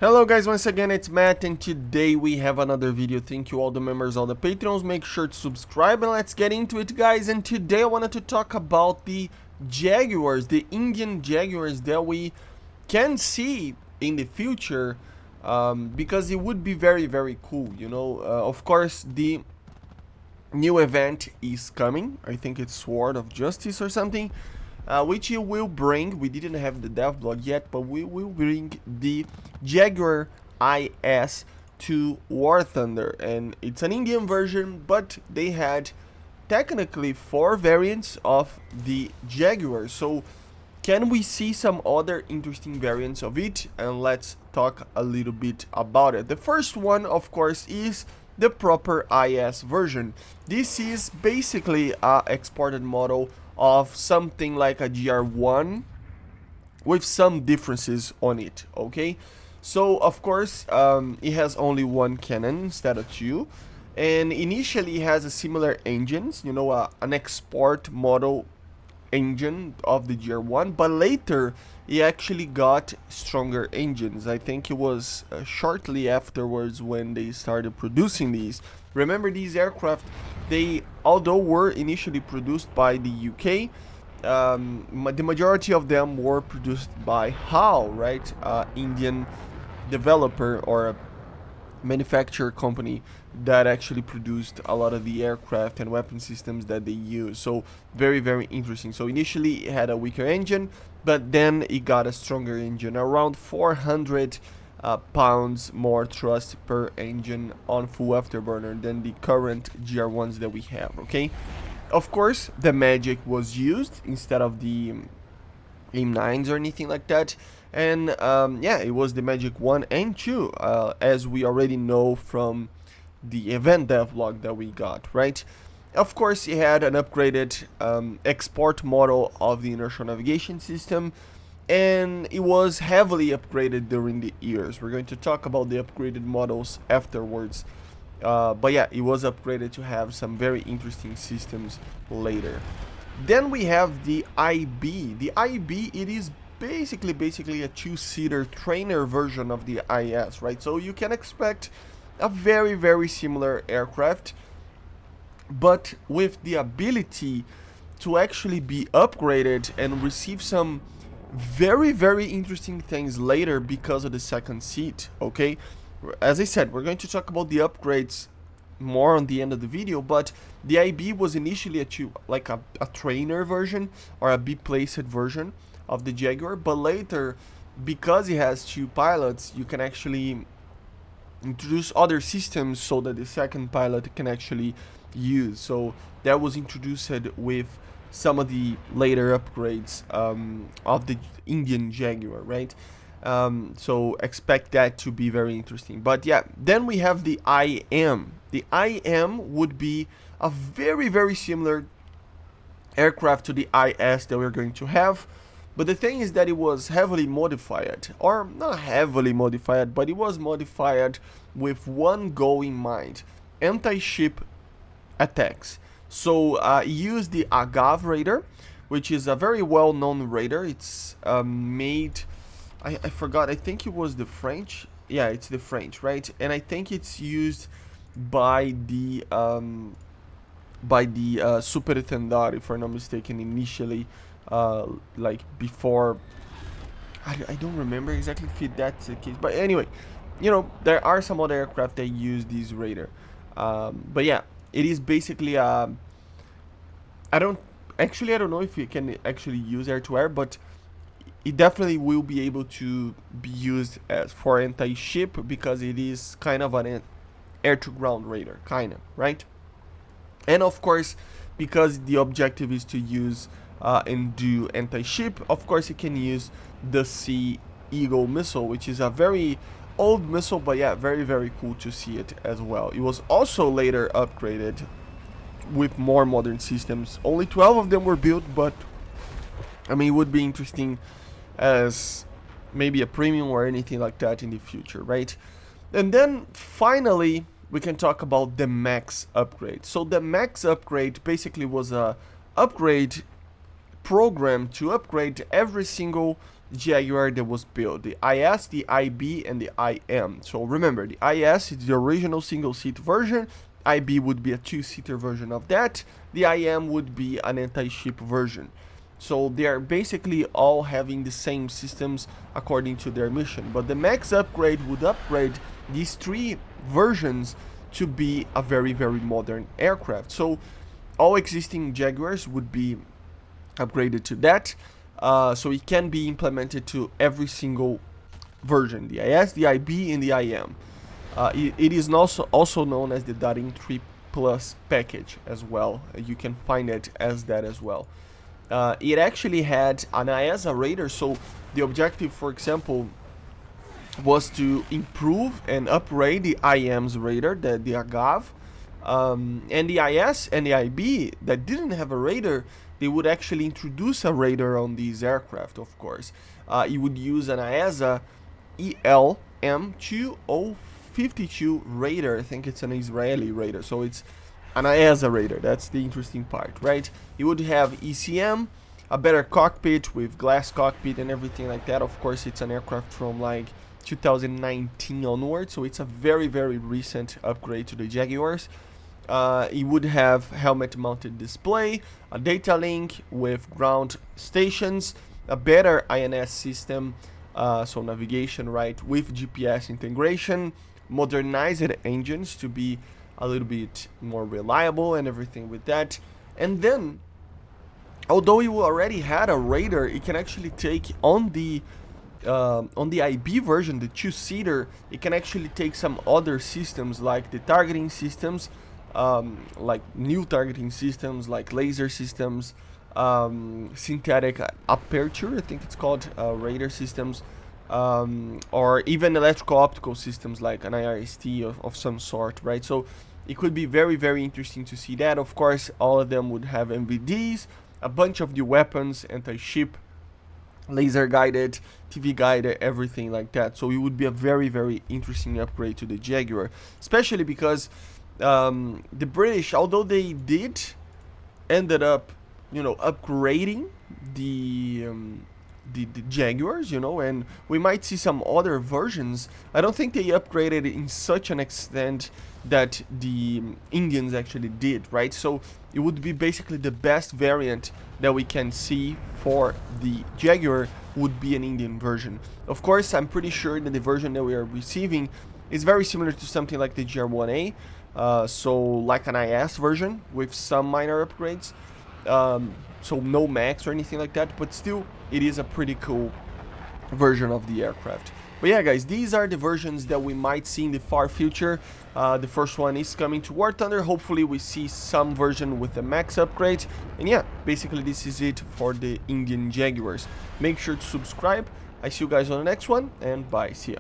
Hello guys, once again it's Matt, and today we have another video. Thank you all the members, all the patrons. Make sure to subscribe and let's get into it, guys. And today I wanted to talk about the Jaguars, the Indian Jaguars that we can see in the future, because it would be very cool, you know. Of course, the new event is coming. I think it's Sword of Justice or something, which it will bring. We didn't have the dev blog yet, but we will bring the Jaguar IS to War Thunder, and it's an Indian version, but they had technically 4 variants of the Jaguar. So can we see some other interesting variants of it? And let's talk a little bit about it. The first one, of course, is the proper IS version. This is basically a exported model of something like a GR1 with some differences on it, okay? So of course it has only one cannon instead of 2, and initially it has a similar engines, you know, an export model engine of the GR1, but later it actually got stronger engines. I think it was shortly afterwards when they started producing these. Remember, these aircraft, they, although were initially produced by the UK, the majority of them were produced by HAL, right? Indian developer or manufacturer company that actually produced a lot of the aircraft and weapon systems that they use. So very interesting. So initially it had a weaker engine, but then it got a stronger engine, around 400 pounds more thrust per engine on full afterburner than the current GR1s that we have, okay? Of course, the Magic was used instead of the AIM-9s or anything like that, and yeah, it was the Magic 1 and 2, as we already know from the event devlog that we got, right? Of course, it had an upgraded export model of the inertial navigation system, and it was heavily upgraded during the years. We're going to talk about the upgraded models afterwards, but yeah, it was upgraded to have some very interesting systems later. Then we have the IB. The IB, it is basically a 2-seater trainer version of the IS, right? So you can expect a very similar aircraft, but with the ability to actually be upgraded and receive some very interesting things later because of the second seat, okay? As I said, we're going to talk about the upgrades more on the end of the video, but the IB was initially a trainer version or a B-placed version of the Jaguar, but later, because it has 2 pilots, you can actually introduce other systems so that the second pilot can actually use. So that was introduced with some of the later upgrades of the Indian Jaguar, right? So expect that to be very interesting. But yeah, then we have the IM. The IM would be a very similar aircraft to the IS that we're going to have, but the thing is that it was heavily modified, or not heavily modified, but it was modified with one goal in mind: anti-ship attacks. So it used the Ajude radar, which is a very well-known radar. It's made, I forgot, I think it was the French. Yeah, it's the French, right? And I think it's used by the Superintendent, if I'm not mistaken, initially, like before. I don't remember exactly if that's the case, but anyway, you know, there are some other aircraft that use these radar, but yeah, it is basically I don't know if you can actually use air-to-air, but it definitely will be able to be used as for anti-ship, because it is kind of an air-to-ground radar, kind of, right? And of course, because the objective is to use and do anti-ship, of course it can use the Sea Eagle missile, which is a very old missile, but yeah, very cool to see it as well. It was also later upgraded with more modern systems. Only 12 of them were built, but I mean, it would be interesting as maybe a premium or anything like that in the future, right? And then finally we can talk about the MAX upgrade. So the MAX upgrade basically was a upgrade program to upgrade every single Jaguar that was built, the IS, the IB, and the IM. So remember, the IS is the original single-seat version, IB would be a two-seater version of that, the IM would be an anti-ship version. So they are basically all having the same systems according to their mission, but the MAX upgrade would upgrade these three versions to be a very, very modern aircraft. So all existing Jaguars would be upgraded to that, so it can be implemented to every single version, the IS, the IB, and the IM. It is also known as the Daring 3 Plus package as well. You can find it as that as well. It actually had an ISA radar, so the objective, for example, was to improve and upgrade the IM's radar, the AGAV, and the IS and the IB that didn't have a radar, they would actually introduce a radar on these aircraft, of course. You would use an ISA ELM2052 radar. I think it's an Israeli radar, so it's an ISA radar. That's the interesting part, right? You would have ECM, a better cockpit with glass cockpit and everything like that. Of course, it's an aircraft from like 2019 onwards, so it's a very, very recent upgrade to the Jaguars. It would have helmet mounted display, a data link with ground stations, a better INS system, so navigation, right, with GPS integration, modernized engines to be a little bit more reliable and everything with that. And then, although you already had a radar, it can actually take on the IB version, the two-seater, it can actually take some other systems like the targeting systems, like new targeting systems, like laser systems, synthetic aperture, I think it's called, radar systems, or even electrical optical systems like an IRST of some sort, right? So it could be very, very interesting to see that. Of course, all of them would have MVDs, a bunch of the weapons, anti-ship, laser guided, TV guided, everything like that. So it would be a very, very interesting upgrade to the Jaguar, especially because the British, although they did ended up, you know, upgrading the Jaguars, you know, and we might see some other versions. I don't think they upgraded in such an extent that the Indians actually did, right? So it would be basically the best variant that we can see for the Jaguar would be an Indian version. Of course, I'm pretty sure that the version that we are receiving is very similar to something like the GR1A, so like an IS version with some minor upgrades, so no MAX or anything like that, but still it is a pretty cool version of the aircraft. But yeah, guys, these are the versions that we might see in the far future. The first one is coming to War Thunder. Hopefully we see some version with the MAX upgrade. And yeah, basically this is it for the Indian Jaguars. Make sure to subscribe. I see you guys on the next one, and bye. See ya.